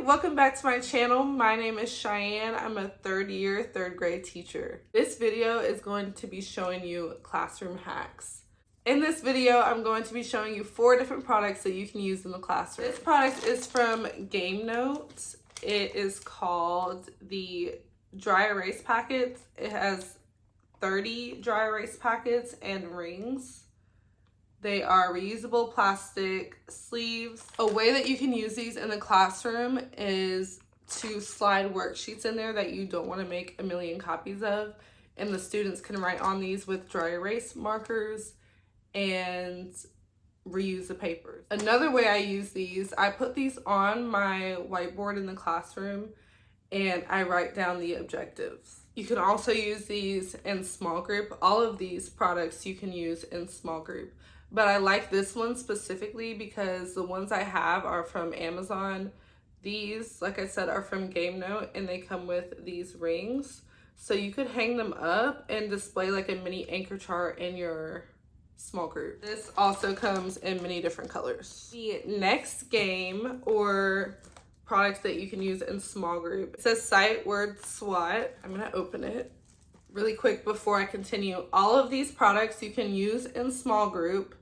welcome back to my channel. My name is Cheyenne. I'm a third grade teacher. This video is going to be showing you classroom hacks. In this video, I'm going to be showing you 4 different products that you can use in the classroom. This product is from Game Notes. It is called the dry erase packets. It has 30 dry erase packets and rings. They are reusable plastic sleeves. A way that you can use these in the classroom is to slide worksheets in there that you don't want to make a million copies of, and the students can write on these with dry erase markers and reuse the papers. Another way I use these, I put these on my whiteboard in the classroom and I write down the objectives. You can also use these in small group. All of these products you can use in small group. But I like this one specifically because the ones I have are from Amazon. These, like I said, are from Game Note, and they come with these rings. So you could hang them up and display like a mini anchor chart in your small group. This also comes in many different colors. The next game or product that you can use in small group, it says Sight Word SWAT. I'm gonna open it really quick before I continue. All of these products you can use in small group.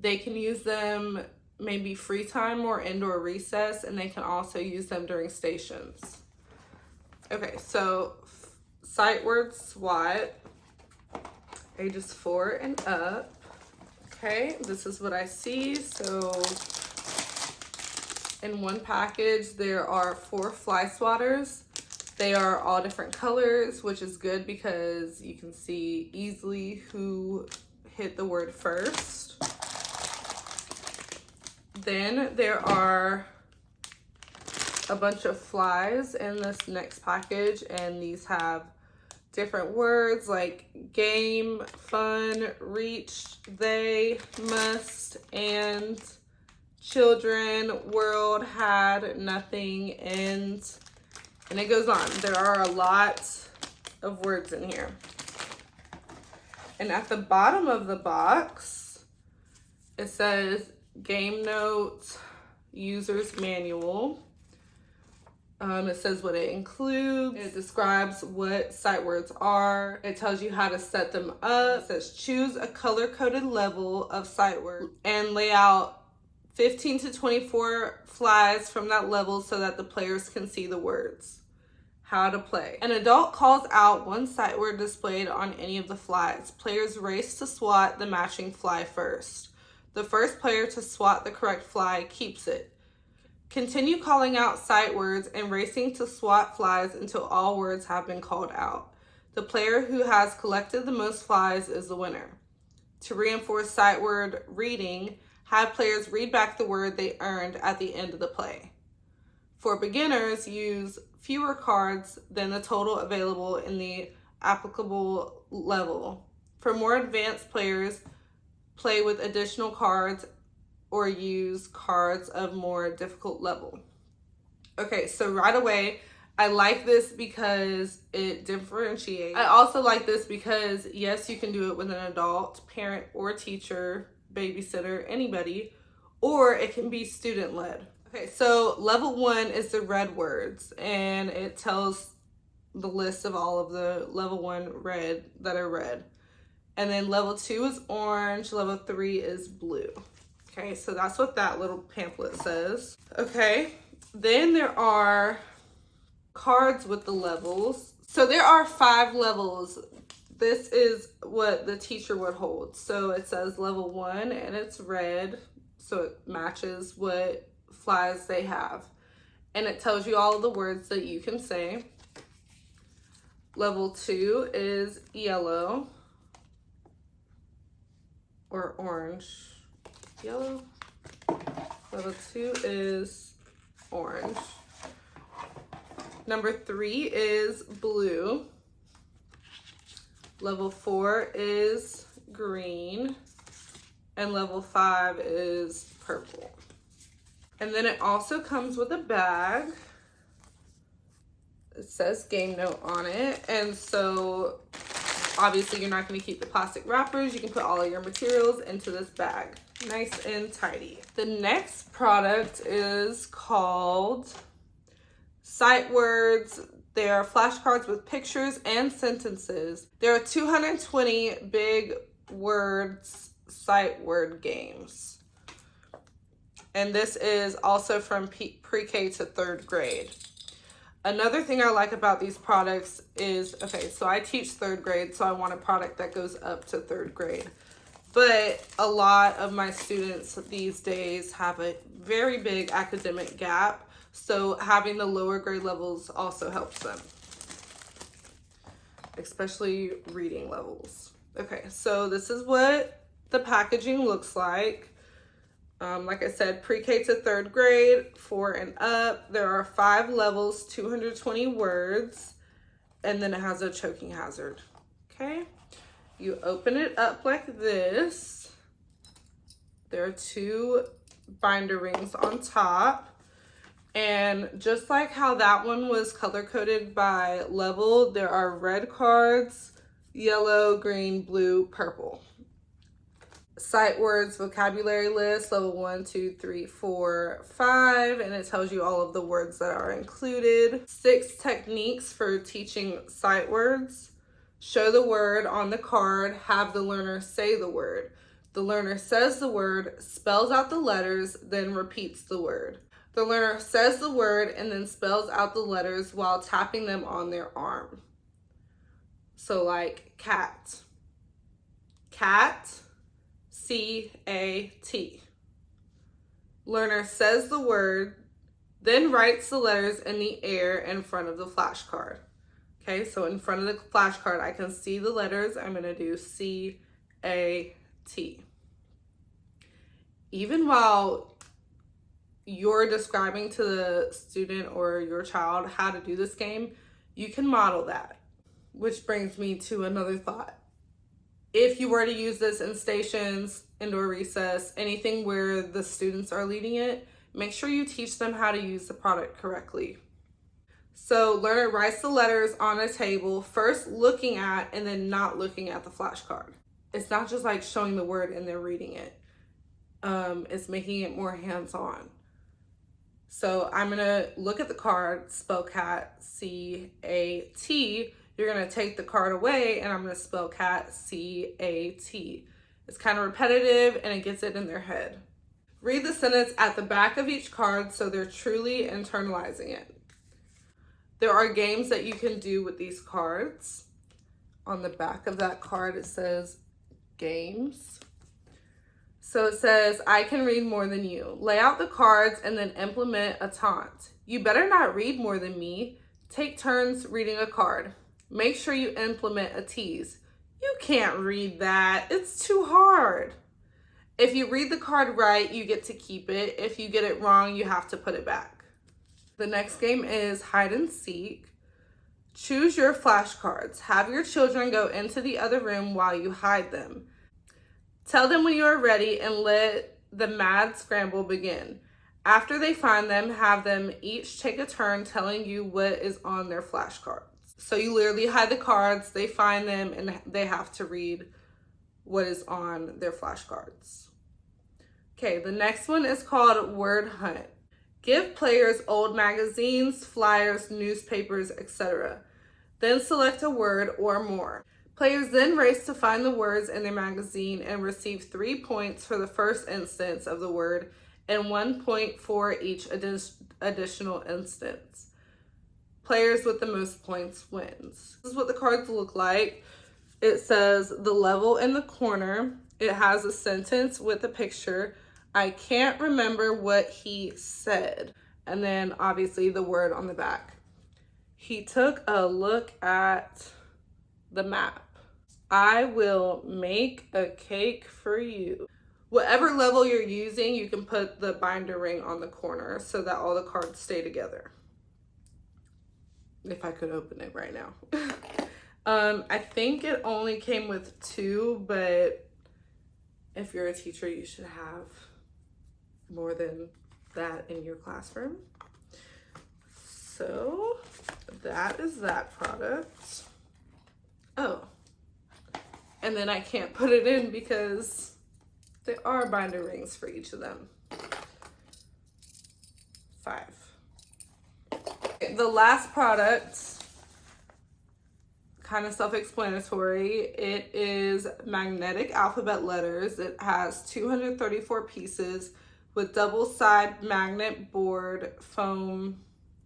They can use them maybe free time or indoor recess, and they can also use them during stations. Okay, so Sight Word SWAT, ages 4 and up. Okay, this is what I see. So in one package, there are 4 fly swatters. They are all different colors, which is good because you can see easily who hit the word first. Then there are a bunch of flies in this next package, and these have different words like game, fun, reach, they, must, and children, world, had, nothing, and it goes on. There are a lot of words in here. And at the bottom of the box, it says Game Notes User's Manual. It says what it includes. It describes what sight words are. It tells you how to set them up. It says choose a color-coded level of sight words and lay out 15 to 24 flies from that level so that the players can see the words. How to play. An adult calls out one sight word displayed on any of the flies. Players race to swat the matching fly first. The first player to swat the correct fly keeps it. Continue calling out sight words and racing to swat flies until all words have been called out. The player who has collected the most flies is the winner. To reinforce sight word reading, have players read back the word they earned at the end of the play. For beginners, use fewer cards than the total available in the applicable level. For more advanced players, play with additional cards or use cards of more difficult level. Okay, so right away, I like this because it differentiates. I also like this because, yes, you can do it with an adult, parent, or teacher, babysitter, anybody, or it can be student-led. Okay, so level 1 is the red words, and it tells the list of all of the level 1 red that are red. And then level 2 is orange, level 3 is blue. Okay, so that's what that little pamphlet says. Okay, then there are cards with the levels. So there are 5 levels. This is what the teacher would hold. So it says level 1 and it's red, so it matches what flies they have. And it tells you all of the words that you can say. Level 2 is yellow or orange. Yellow. Level 2 is orange. Number 3 is blue. Level 4 is green. And level 5 is purple. And then it also comes with a bag. It says Game Note on it. And so obviously you're not going to keep the plastic wrappers. You can put all of your materials into this bag. Nice and tidy. The next product is called sight words. There are flashcards with pictures and sentences. There are 220 big words, sight word games. And this is also from pre-K to 3rd grade. Another thing I like about these products is, okay, so I teach 3rd grade, so I want a product that goes up to 3rd grade. But a lot of my students these days have a very big academic gap, so having the lower grade levels also helps them, especially reading levels. Okay, so this is what the packaging looks like. Like I said, pre-K to 3rd grade, 4 and up. There are 5 levels, 220 words, and then it has a choking hazard. Okay, you open it up like this. There are 2 binder rings on top. And just like how that one was color-coded by level, there are red cards, yellow, green, blue, purple. Sight words vocabulary list, level 1, 2, 3, 4, 5, and it tells you all of the words that are included. 6 techniques for teaching sight words. Show the word on the card, have the learner say the word. The learner says the word, spells out the letters, then repeats the word. The learner says the word and then spells out the letters while tapping them on their arm. So like cat. Cat. C-A-T. Learner says the word, then writes the letters in the air in front of the flashcard. Okay, so in front of the flashcard, I can see the letters. I'm gonna do C-A-T. Even while you're describing to the student or your child how to do this game, you can model that. Which brings me to another thought. If you were to use this in stations, indoor recess, anything where the students are leading it, make sure you teach them how to use the product correctly. So learner writes the letters on a table, first looking at and then not looking at the flashcard. It's not just like showing the word and they're reading it. It's making it more hands-on. So I'm gonna look at the card, spell cat, C-A-T. You're gonna take the card away and I'm gonna spell cat, C-A-T. It's kind of repetitive and it gets it in their head. Read the sentence at the back of each card so they're truly internalizing it. There are games that you can do with these cards. On the back of that card, it says games. So it says, I can read more than you. Lay out the cards and then implement a taunt. You better not read more than me. Take turns reading a card. Make sure you implement a tease. You can't read that. It's too hard. If you read the card right, you get to keep it. If you get it wrong, you have to put it back. The next game is hide and seek. Choose your flashcards. Have your children go into the other room while you hide them. Tell them when you are ready and let the mad scramble begin. After they find them, have them each take a turn telling you what is on their flashcards. So you literally hide the cards, they find them, and they have to read what is on their flashcards. Okay, the next one is called Word Hunt. Give players old magazines, flyers, newspapers, etc. Then select a word or more. Players then race to find the words in their magazine and receive 3 points for the first instance of the word and 1 point for each additional instance. Players with the most points wins. This is what the cards look like. It says the level in the corner. It has a sentence with a picture. I can't remember what he said. And then obviously the word on the back. He took a look at the map. I will make a cake for you. Whatever level you're using, you can put the binder ring on the corner so that all the cards stay together. If I could open it right now. I think it only came with 2, but if you're a teacher, you should have more than that in your classroom. So that is that product. Oh, and then I can't put it in because there are binder rings for each of them. 5. the last product, kind of self-explanatory. It is magnetic alphabet letters. It has 234 pieces with double-side magnet board foam.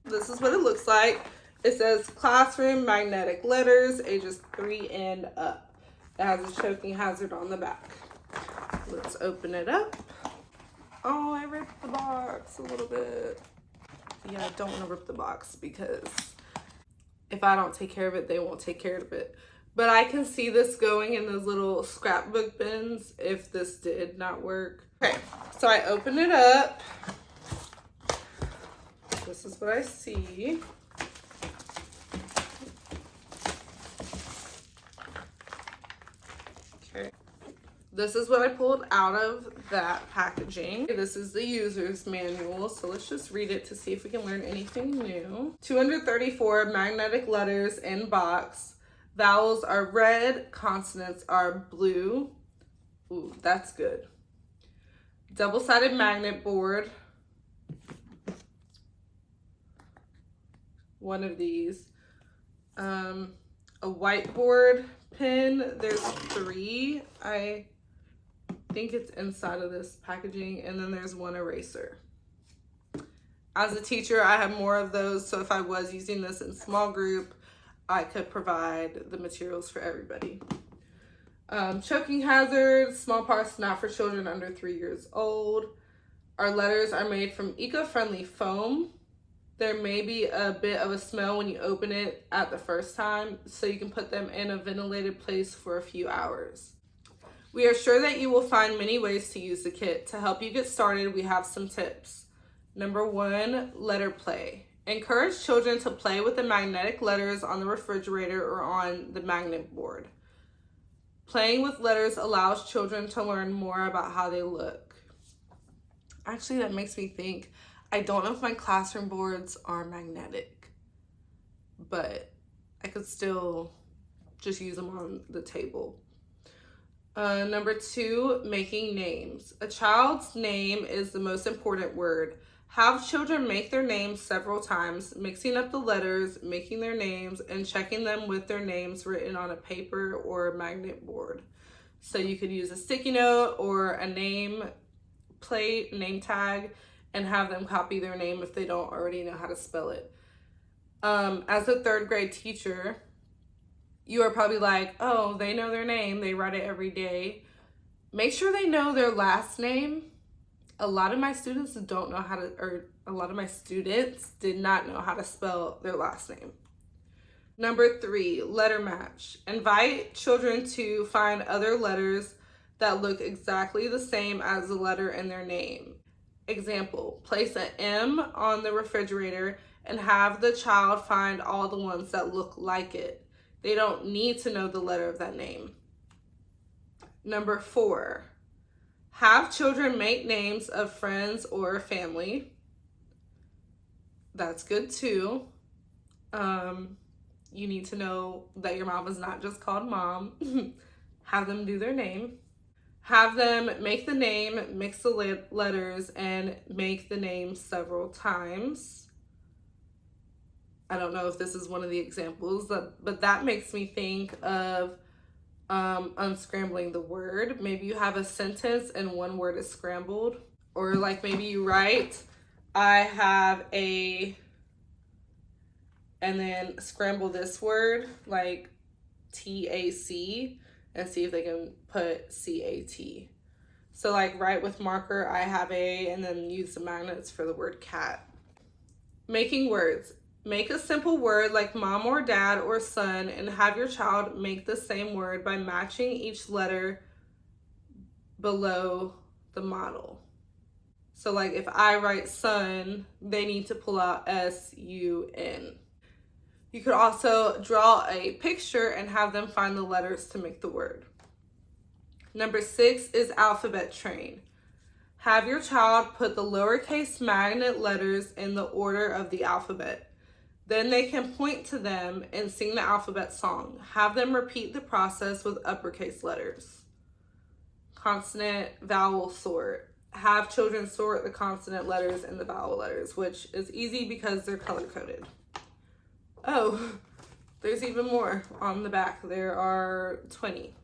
This is what it looks like. It says classroom magnetic letters, ages 3 and up. It has a choking hazard on the back. Let's open it up. Oh, I ripped the box a little bit. Yeah, I don't want to rip the box because if I don't take care of it, they won't take care of it. But I can see this going in those little scrapbook bins if this did not work. Okay, so I open it up. This is what I see. Okay. This is what I pulled out of that packaging. This is the user's manual, so let's just read it to see if we can learn anything new. 234 magnetic letters in box. Vowels are red, consonants are blue. Ooh, that's good. Double-sided magnet board. One of these. A whiteboard pen. There's 3. I think it's inside of this packaging, and then there's one eraser. As a teacher, I have more of those, so if I was using this in small group, I could provide the materials for everybody. Choking hazard, small parts not for children under 3 years old. Our letters are made from eco-friendly foam. There may be a bit of a smell when you open it at the first time, so you can put them in a ventilated place for a few hours. We are sure that you will find many ways to use the kit. To help you get started, we have some tips. Number 1, letter play. Encourage children to play with the magnetic letters on the refrigerator or on the magnet board. Playing with letters allows children to learn more about how they look. Actually, that makes me think, I don't know if my classroom boards are magnetic, but I could still just use them on the table. Number 2, making names. A child's name is the most important word. Have children make their names several times, mixing up the letters, making their names, and checking them with their names written on a paper or a magnet board. So you could use a sticky note or a name plate, name tag, and have them copy their name if they don't already know how to spell it. As a 3rd grade teacher, you are probably like, oh, they know their name, they write it every day. Make sure they know their last name. A lot of my students don't know how to, or a lot of my students did not know how to spell their last name. Number 3, letter match. Invite children to find other letters that look exactly the same as the letter in their name. Example, place an M on the refrigerator and have the child find all the ones that look like it. They don't need to know the letter of that name. Number 4, have children make names of friends or family. That's good too. You need to know that your mom is not just called mom. Have them do their name. Have them make the name, mix the letters, and make the name several times. I don't know if this is one of the examples, but that makes me think of unscrambling the word. Maybe you have a sentence and one word is scrambled. Or like maybe you write, I have a, and then scramble this word, like TAC, and see if they can put CAT. So like write with marker, I have a, and then use the magnets for the word cat. Making words. Make a simple word like mom or dad or son and have your child make the same word by matching each letter below the model. So like if I write son, they need to pull out S-U-N. You could also draw a picture and have them find the letters to make the word. Number 6 is alphabet train. Have your child put the lowercase magnet letters in the order of the alphabet. Then they can point to them and sing the alphabet song. Have them repeat the process with uppercase letters. Consonant, vowel sort. Have children sort the consonant letters and the vowel letters, which is easy because they're color-coded. Oh, there's even more on the back. There are 20.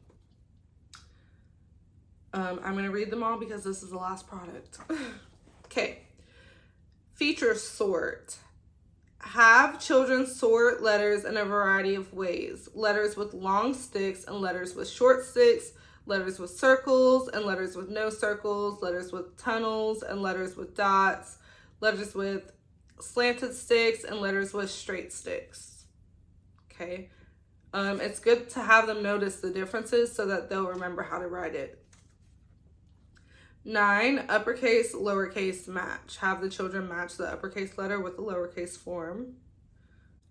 I'm going to read them all because this is the last product. Okay. Feature sort. Have children sort letters in a variety of ways. Letters with long sticks and letters with short sticks, letters with circles and letters with no circles, letters with tunnels and letters with dots, letters with slanted sticks and letters with straight sticks. Okay. It's good to have them notice the differences so that they'll remember how to write it. 9, uppercase, lowercase match. Have the children match the uppercase letter with the lowercase form.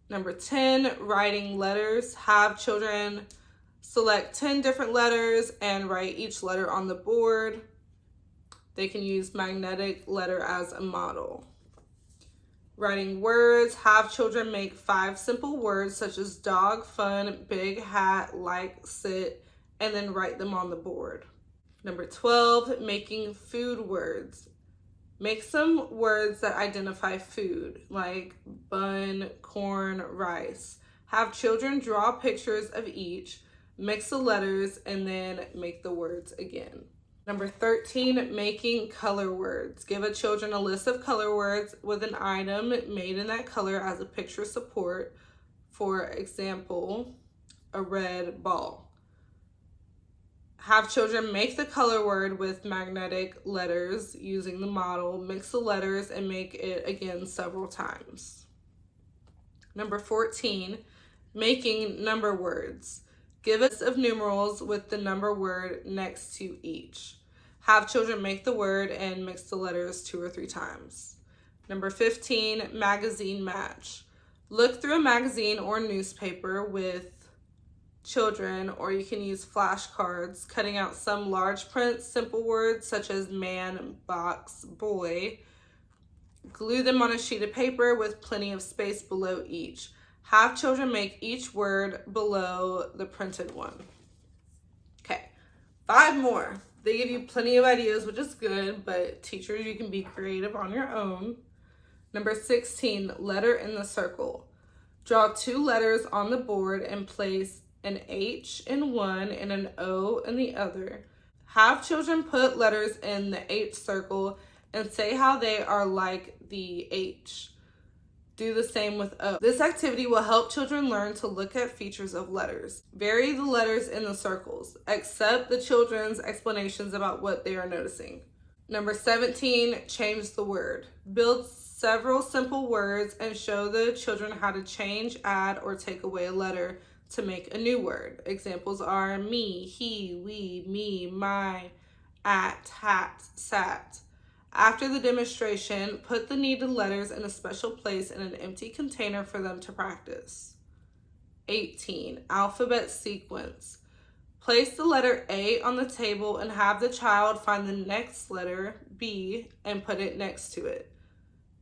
Number 10, writing letters. Have children select 10 different letters and write each letter on the board. They can use magnetic letter as a model. Writing words. Have children make 5 simple words such as dog, fun, big, hat, like, sit, and then write them on the board. Number 12, making food words. Make some words that identify food, like bun, corn, rice. Have children draw pictures of each, mix the letters, and then make the words again. Number 13, making color words. Give a children a list of color words with an item made in that color as a picture support. For example, a red ball. Have children make the color word with magnetic letters using the model, mix the letters, and make it again several times. Number 14, making number words. Give a list of numerals with the number word next to each. Have children make the word and mix the letters 2 or 3 times. Number 15, magazine match. Look through a magazine or newspaper with children, or you can use flashcards, cutting out some large print simple words such as man, box, boy. Glue them on a sheet of paper with plenty of space below each. Have children make each word below the printed one. Okay, 5 more. They give you plenty of ideas, which is good, but teachers, you can be creative on your own. Number 16, letter in the circle. Draw 2 letters on the board and place an H in one and an O in the other. Have children put letters in the H circle and say how they are like the H. Do the same with O. This activity will help children learn to look at features of letters. Vary the letters in the circles. Accept the children's explanations about what they are noticing. Number 17, change the word. Build several simple words and show the children how to change, add, or take away a letter to make a new word. Examples are me, he, we, me, my, at, hat, sat. After the demonstration, put the needed letters in a special place in an empty container for them to practice. 18, alphabet sequence. Place the letter A on the table and have the child find the next letter, B, and put it next to it.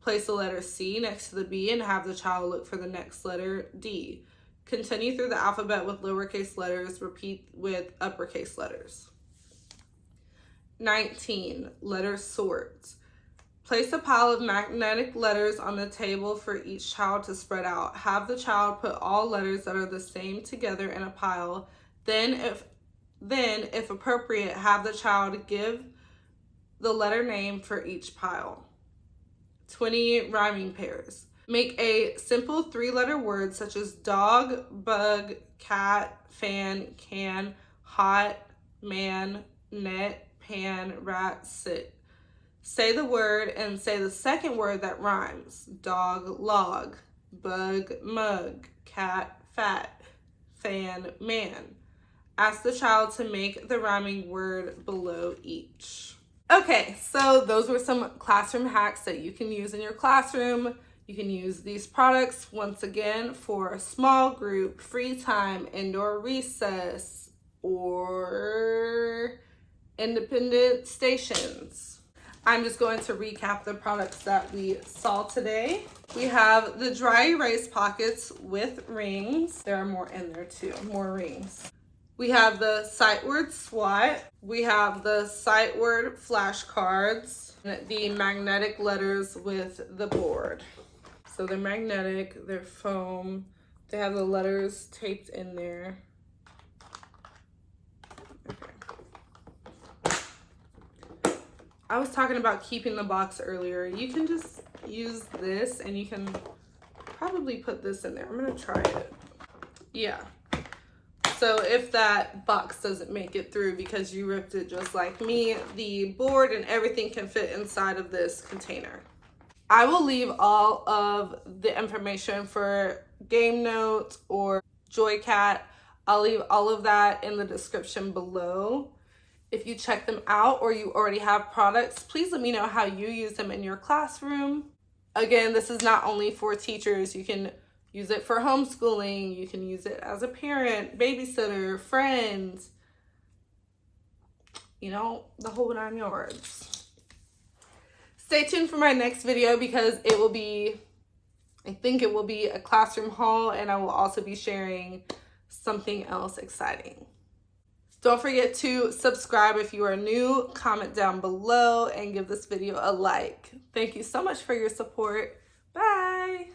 Place the letter C next to the B and have the child look for the next letter, D. Continue through the alphabet with lowercase letters. Repeat with uppercase letters. 19, letter sort. Place a pile of magnetic letters on the table for each child to spread out. Have the child put all letters that are the same together in a pile. Then, if appropriate, have the child give the letter name for each pile. 20, rhyming pairs. Make a simple 3-letter word such as dog, bug, cat, fan, can, hot, man, net, pan, rat, sit. Say the word and say the second word that rhymes. Dog, log, bug, mug, cat, fat, fan, man. Ask the child to make the rhyming word below each. Okay, so those were some classroom hacks that you can use in your classroom. You can use these products once again for a small group, free time, indoor recess, or independent stations. I'm just going to recap the products that we saw today. We have the dry erase pockets with rings. There are more in there too, more rings. We have the sight word SWAT. We have the sight word flashcards, the magnetic letters with the board. So they're magnetic, they're foam. They have the letters taped in there. Okay. I was talking about keeping the box earlier. You can just use this and you can probably put this in there. I'm gonna try it. Yeah. So if that box doesn't make it through because you ripped it just like me, the board and everything can fit inside of this container. I will leave all of the information for Game Note or Joycat. I'll leave all of that in the description below. If you check them out or you already have products, please let me know how you use them in your classroom. Again, this is not only for teachers. You can use it for homeschooling. You can use it as a parent, babysitter, friends, you know, the whole 9 yards. Stay tuned for my next video because it will be, I think it will be a classroom haul, and I will also be sharing something else exciting. Don't forget to subscribe if you are new, comment down below, and give this video a like. Thank you so much for your support. Bye.